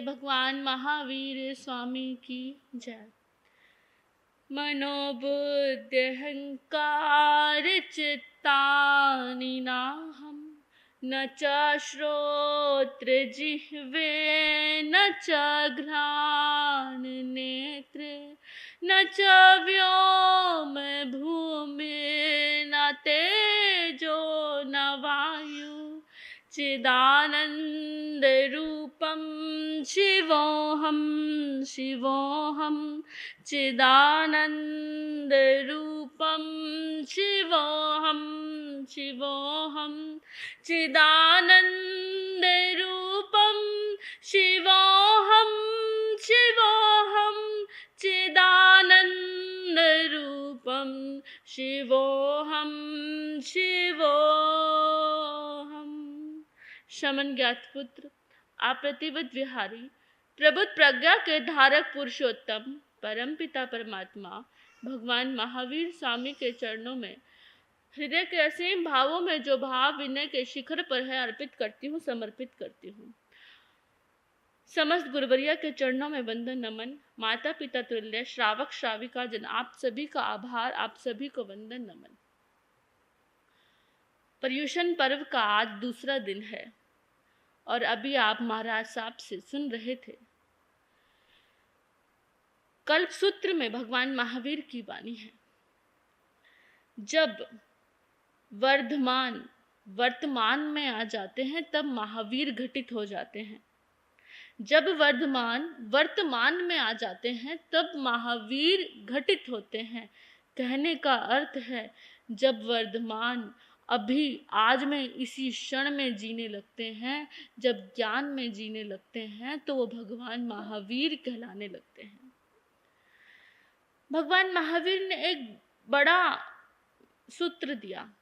भगवान महावीर स्वामी की जय। मनोबुद्धि अहंकार चित्तानि नाहं, न च श्रोत्र जिह्वे न च घ्राण नेत्रे न च व्योम भूमि न तेजो न वायु चिदानंद रूपम शिवोहम शिवोहम चिदानंद रूपम शिवोहम शिवोहम चिदानंद रूपम शिवोहम शिवोहम चिदानंद रूपम शिवोहम शिवोहम। शमन ज्ञात पुत्र अप्रतिवत विहारी प्रबुद्ध प्रज्ञा के धारक पुरुषोत्तम परमपिता परमात्मा भगवान महावीर स्वामी के चरणों में हृदय के असीम भावों में जो भाव विनय के शिखर पर है अर्पित करती हूँ, समर्पित करती हूँ। समस्त गुरुवरिया के चरणों में वंदन नमन। माता पिता तुल्य श्रावक श्राविका जन आप सभी का आभार, आप सभी को वंदन नमन। पर्युषण पर्व का आज दूसरा दिन है और अभी आप महाराज साहब से सुन रहे थे। कल्प सूत्र में भगवान महावीर की वाणी है, जब वर्तमान में आ जाते हैं तब महावीर घटित हो जाते हैं। जब वर्तमान में आ जाते हैं तब महावीर घटित होते हैं। कहने का अर्थ है जब वर्तमान अभी आज में इसी क्षण में जीने लगते हैं, जब ज्ञान में जीने लगते हैं तो वो भगवान महावीर कहलाने लगते हैं। भगवान महावीर ने एक बड़ा सूत्र दिया,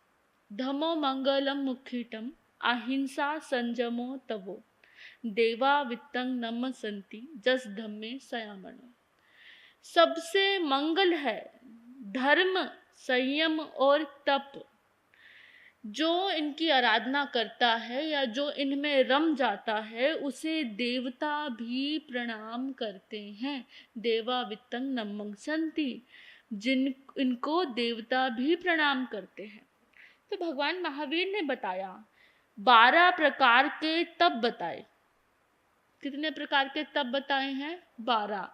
धम्मो मंगलम मुखिटम अहिंसा संजमो तवो देवा वित्तं नमसन्ति जस धम्मे सयामणो। सबसे मंगल है धर्म, संयम और तप। जो इनकी आराधना करता है या जो इनमें रम जाता है उसे देवता भी प्रणाम करते हैं। देवा वित्तं नमसन्ति, इनको देवता भी प्रणाम करते हैं। तो भगवान महावीर ने बताया 12 प्रकार के तप बताए। कितने प्रकार के तप बताए हैं? 12।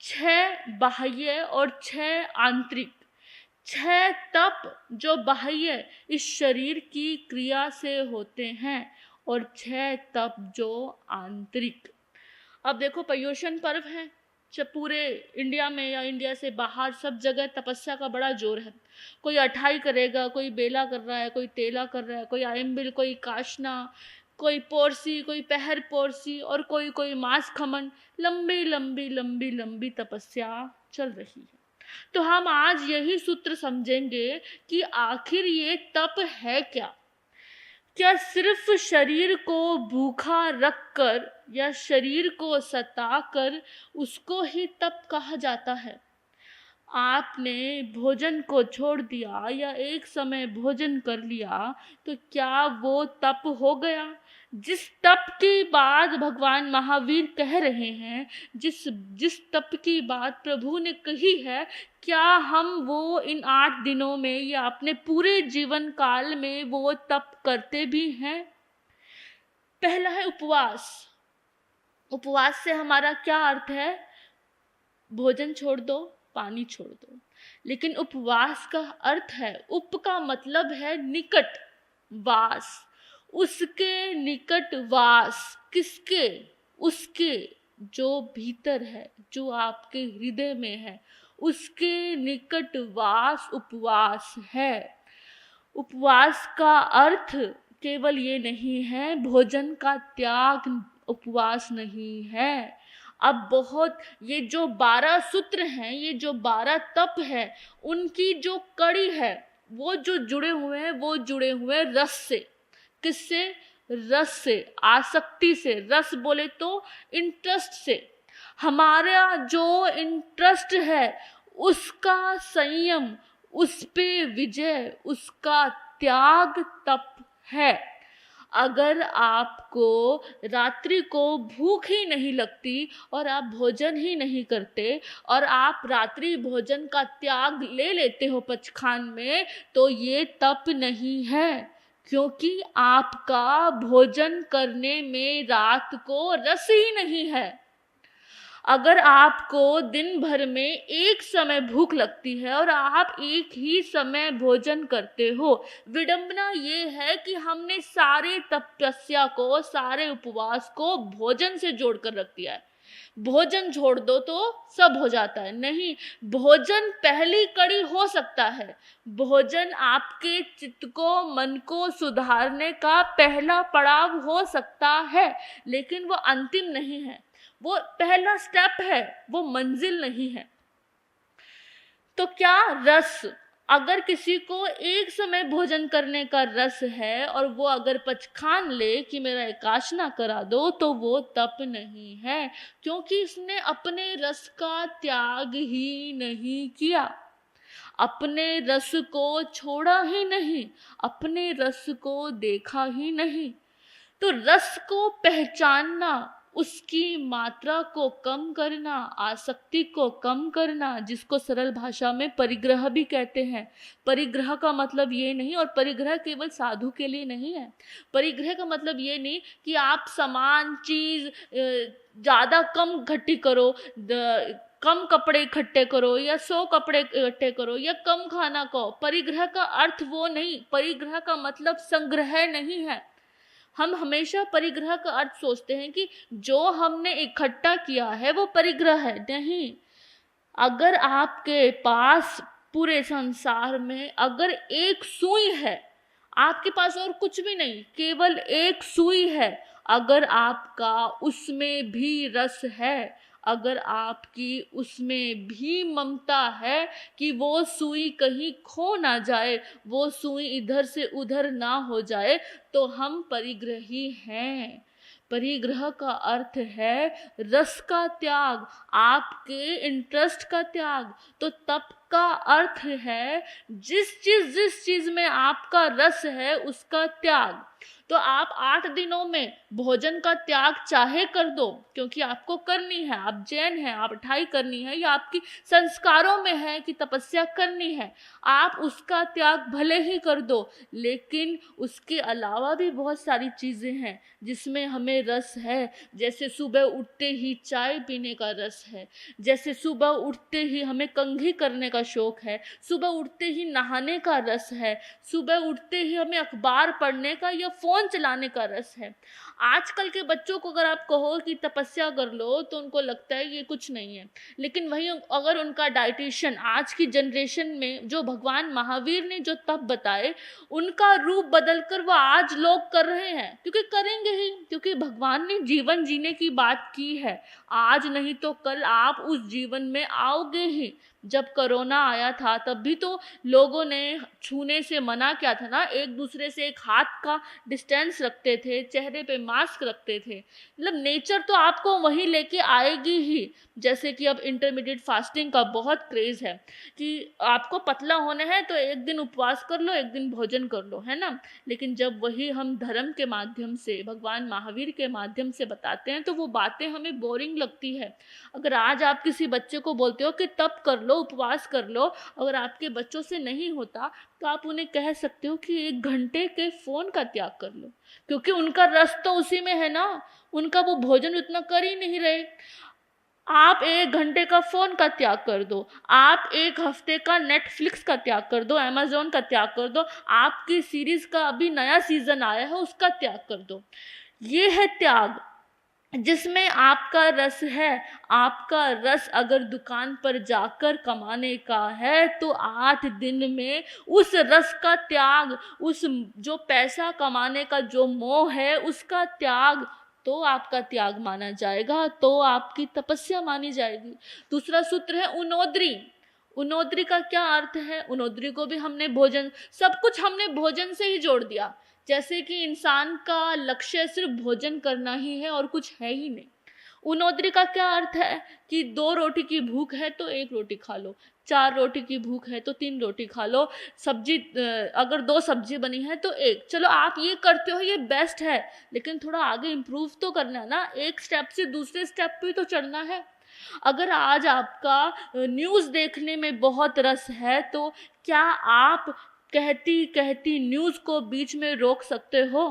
6 बाह्य और 6 आंतरिक। 6 तप जो बाह्य इस शरीर की क्रिया से होते हैं और 6 तप जो आंतरिक। अब देखो पर्युषण पर्व है, जब पूरे इंडिया में या इंडिया से बाहर सब जगह तपस्या का बड़ा जोर है। कोई अठाई करेगा, कोई बेला कर रहा है, कोई तेला कर रहा है, कोई आयम्बिल, कोई काशना, कोई पोरसी, कोई पहर पोरसी और कोई मांस खमन। लंबी लंबी लंबी लंबी तपस्या चल रही है। तो हम आज यही सूत्र समझेंगे कि आखिर ये तप है क्या। क्या सिर्फ शरीर को भूखा रखकर या शरीर को सताकर उसको ही तप कहा जाता है? आपने भोजन को छोड़ दिया या एक समय भोजन कर लिया तो क्या वो तप हो गया? जिस तप की बात भगवान महावीर कह रहे हैं, जिस तप की बात प्रभु ने कही है, क्या हम वो इन 8 दिनों में या अपने पूरे जीवन काल में वो तप करते भी हैं? पहला है उपवास। उपवास से हमारा क्या अर्थ है? भोजन छोड़ दो, पानी छोड़ दो। लेकिन उपवास का अर्थ है, उप का मतलब है निकट, वास। उसके निकट वास किसके? उसके जो भीतर है, जो आपके हृदय में है, उसके निकट वास उपवास है। उपवास का अर्थ केवल ये नहीं है, भोजन का त्याग उपवास नहीं है। अब बहुत ये जो 12 सूत्र हैं, ये जो 12 तप है, उनकी जो कड़ी है वो जो जुड़े हुए रस से। किससे? रस से, आसक्ति से। रस बोले तो इंटरेस्ट से। हमारा जो इंटरेस्ट है उसका संयम, उस पे विजय, उसका त्याग तप है। अगर आपको रात्रि को भूख ही नहीं लगती और आप भोजन ही नहीं करते और आप रात्रि भोजन का त्याग ले लेते हो पचखान में, तो ये तप नहीं है, क्योंकि आपका भोजन करने में रात को रस ही नहीं है। अगर आपको दिन भर में एक समय भूख लगती है और आप एक ही समय भोजन करते हो, विडंबना ये है कि हमने सारे तपस्या को, सारे उपवास को भोजन से जोड़कर रख दिया है। भोजन छोड़ दो तो सब हो जाता है, नहीं, भोजन पहली कड़ी हो सकता है। भोजन आपके चित्त को, मन को सुधारने का पहला पड़ाव हो सकता है, लेकिन वो अंतिम नहीं है, वो पहला स्टेप है, वो मंजिल नहीं है। तो क्या रस, अगर किसी को एक समय भोजन करने का रस है और वो अगर पचखान ले कि मेरा एकाशना करा दो, तो वो तप नहीं है, क्योंकि इसने अपने रस का त्याग ही नहीं किया, अपने रस को छोड़ा ही नहीं, अपने रस को देखा ही नहीं। तो रस को पहचानना, उसकी मात्रा को कम करना, आसक्ति को कम करना, जिसको सरल भाषा में परिग्रह भी कहते हैं। परिग्रह का मतलब ये नहीं, और परिग्रह केवल साधु के लिए नहीं है। परिग्रह का मतलब ये नहीं कि आप सामान, चीज ज़्यादा कम इकट्ठी करो, कम कपड़े इकट्ठे करो, या 100 कपड़े इकट्ठे करो, या कम खाना खाओ। परिग्रह का अर्थ वो नहीं, परिग्रह का मतलब संग्रह नहीं है। हम हमेशा परिग्रह का अर्थ सोचते हैं कि जो हमने इकट्ठा किया है वो परिग्रह है, नहीं। अगर आपके पास पूरे संसार में अगर एक सुई है, आपके पास और कुछ भी नहीं, केवल एक सुई है, अगर आपका उसमें भी रस है, अगर आपकी उसमें भी ममता है कि वो सुई कहीं खो ना जाए, वो सुई इधर से उधर ना हो जाए, तो हम परिग्रही हैं। परिग्रह का अर्थ है रस का त्याग, आपके इंटरेस्ट का त्याग। तो तप का अर्थ है जिस चीज में आपका रस है उसका त्याग। तो आप 8 दिनों में भोजन का त्याग चाहे कर दो, क्योंकि आपको करनी है, आप जैन हैं, आप 28 करनी है, या आपकी संस्कारों में है कि तपस्या करनी है, आप उसका त्याग भले ही कर दो, लेकिन उसके अलावा भी बहुत सारी चीजें हैं जिसमें हमें रस है। जैसे सुबह उठते ही चाय पीने का रस है, जैसे सुबह उठते ही हमें कंघी करने का शौक है, सुबह उठते ही नहाने का रस है, सुबह उठते ही हमें अखबार पढ़ने का या फोन चलाने का रस है। आजकल के बच्चों को अगर आप कहो कि तपस्या कर लो, तो उनको लगता है ये कुछ नहीं है। लेकिन वहीं अगर उनका डाइटिशियन, आज की जनरेशन में जो भगवान महावीर ने जो तप बताए, उनका रूप बदलकर वो आज लोग कर रहे हैं, क्योंकि करेंगे ही, क्योंकि भगवान ने जीवन जीने की बात की है। आज नहीं तो कल आप उस जीवन में आओगे ही। जब कोरोना आया था तब भी तो लोगों ने छूने से मना किया था ना, एक दूसरे से एक हाथ का डिस्टेंस रखते थे, चेहरे पे मास्क रखते थे। मतलब नेचर तो आपको वहीं लेके आएगी ही। जैसे कि अब इंटरमीडिएट फास्टिंग का बहुत क्रेज है कि आपको पतला होना है तो एक दिन उपवास कर लो, एक दिन भोजन कर लो, है ना। लेकिन जब वही हम धर्म के माध्यम से, भगवान महावीर के माध्यम से बताते हैं, तो वो बातें हमें बोरिंग लगती है। अगर आज आप किसी बच्चे को बोलते हो कि तप कर लो, उपवास कर लो, अगर आपके बच्चों से नहीं होता तो आप उन्हें कह सकते हो कि 1 घंटे के फोन का त्याग कर लो, क्योंकि उनका रस तो उसी में है ना, उनका वो भोजन उतना कर ही नहीं रहे। आप 1 घंटे का फोन का त्याग कर दो, आप 1 हफ्ते का नेटफ्लिक्स का त्याग कर दो, अमेजोन का त्याग कर दो, आपकी सीरीज का अभी नया सीजन आया है उसका त्याग कर दो। ये है त्याग, जिसमें आपका रस है। आपका रस अगर दुकान पर जाकर कमाने का है, तो 8 दिन में उस रस का त्याग, उस जो पैसा कमाने का जो मोह है उसका त्याग, तो आपका त्याग माना जाएगा, तो आपकी तपस्या मानी जाएगी। दूसरा सूत्र है उनोद्री। उनोद्री का क्या अर्थ है? उनोद्री को भी हमने भोजन, सब कुछ हमने भोजन से ही जोड़ दिया, जैसे कि इंसान का लक्ष्य सिर्फ भोजन करना ही है और कुछ है ही नहीं। उनोदरी का क्या अर्थ है कि 2 रोटी की भूख है तो 1 रोटी खा लो, 4 रोटी की भूख है तो 3 रोटी खा लो, सब्जी अगर 2 सब्जी बनी है तो 1। चलो आप ये करते हो, ये बेस्ट है, लेकिन थोड़ा आगे इम्प्रूव तो करना है ना, एक स्टेप से दूसरे स्टेप पे तो चढ़ना है। अगर आज आपका न्यूज़ देखने में बहुत रस है, तो क्या आप कहती कहती न्यूज़ को बीच में रोक सकते हो?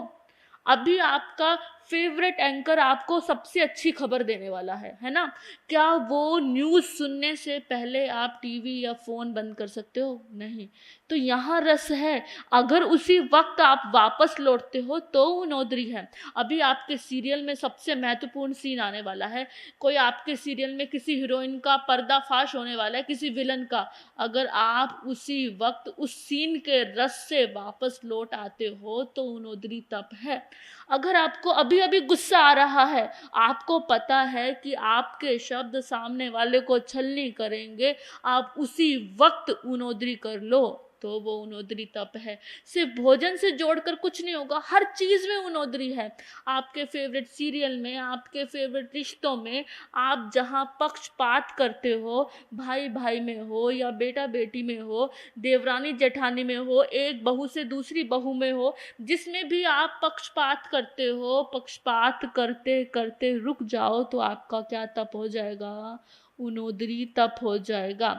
अभी आपका फेवरेट एंकर आपको सबसे अच्छी खबर देने वाला है ना? क्या वो न्यूज़ सुनने से पहले आप टीवी या फ़ोन बंद कर सकते हो? नहीं। तो यहाँ रस है। अगर उसी वक्त आप वापस लौटते हो तो वो नौदरी है। अभी आपके सीरियल में सबसे महत्वपूर्ण सीन आने वाला है, कोई आपके सीरियल में किसी हीरोइन का पर्दाफाश होने वाला है, किसी विलन का। अगर आप उसी वक्त उस सीन के रस से वापस लौट आते हो तो वो नौदरी तब है। अगर आपको अभी अभी गुस्सा आ रहा है, आपको पता है कि आपके शब्द सामने वाले को छलनी करेंगे, आप उसी वक्त उनोदरी कर लो तो वो उनोदरी तप है। सिर्फ भोजन से जोड़कर कुछ नहीं होगा, हर चीज में उनोदरी है। आपके फेवरेट सीरियल में, आपके फेवरेट रिश्तों में, आप जहाँ पक्षपात करते हो, भाई भाई में हो या बेटा बेटी में हो, देवरानी जेठानी में हो, एक बहू से दूसरी बहू में हो, जिसमें भी आप पक्षपात करते हो, पक्षपात करते करते रुक जाओ तो आपका क्या तप हो जाएगा? उनोदरी तप हो जाएगा।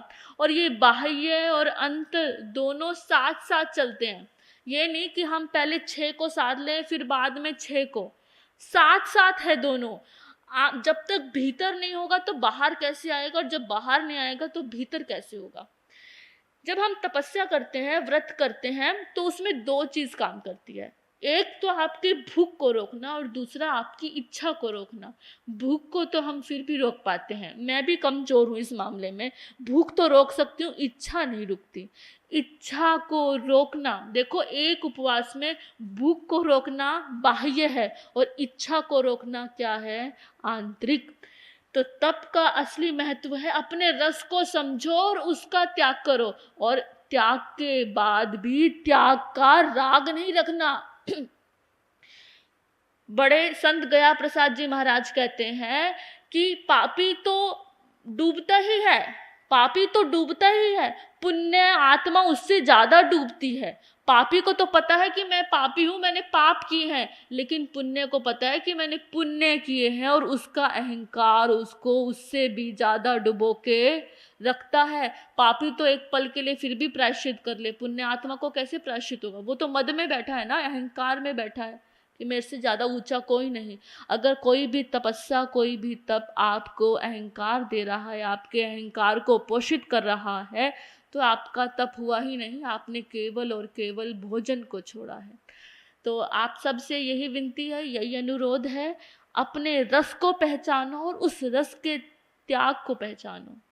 और ये बाह्य और अंत दोनों साथ साथ चलते हैं। ये नहीं कि हम पहले 6 को साध लें फिर बाद में 6 को, साथ साथ है दोनों। आप जब तक भीतर नहीं होगा तो बाहर कैसे आएगा, और जब बाहर नहीं आएगा तो भीतर कैसे होगा? जब हम तपस्या करते हैं, व्रत करते हैं, तो उसमें 2 चीज काम करती है। एक तो आपकी भूख को रोकना और दूसरा आपकी इच्छा को रोकना। भूख को तो हम फिर भी रोक पाते हैं, मैं भी कमजोर हूँ इस मामले में। भूख तो रोक सकती हूँ, इच्छा नहीं रुकती। इच्छा को रोकना, देखो एक उपवास में भूख को रोकना बाह्य है और इच्छा को रोकना क्या है? आंतरिक। तो तप का असली महत्व है अपने रस को समझो और उसका त्याग करो, और त्याग के बाद भी त्याग का राग नहीं रखना। बड़े संत गया प्रसाद जी महाराज कहते हैं कि पापी तो डूबता ही है, पापी तो डूबता ही है, पुण्य आत्मा उससे ज्यादा डूबती है। पापी को तो पता है कि मैं पापी हूं, मैंने पाप किए हैं, लेकिन पुण्य को पता है कि मैंने पुण्य किए हैं, और उसका अहंकार उसको उससे भी ज्यादा डुबो के रखता है। पापी तो एक पल के लिए फिर भी प्रायश्चित कर ले, पुण्य आत्मा को कैसे प्रायश्चित होगा? वो तो मद में बैठा है ना, अहंकार में बैठा है कि मेरे से ज्यादा ऊंचा कोई नहीं। अगर कोई भी तपस्या, कोई भी तप आपको अहंकार दे रहा है, आपके अहंकार को पोषित कर रहा है, तो आपका तप हुआ ही नहीं, आपने केवल और केवल भोजन को छोड़ा है। तो आप सबसे यही विनती है, यही अनुरोध है, अपने रस को पहचानो और उस रस के त्याग को पहचानो।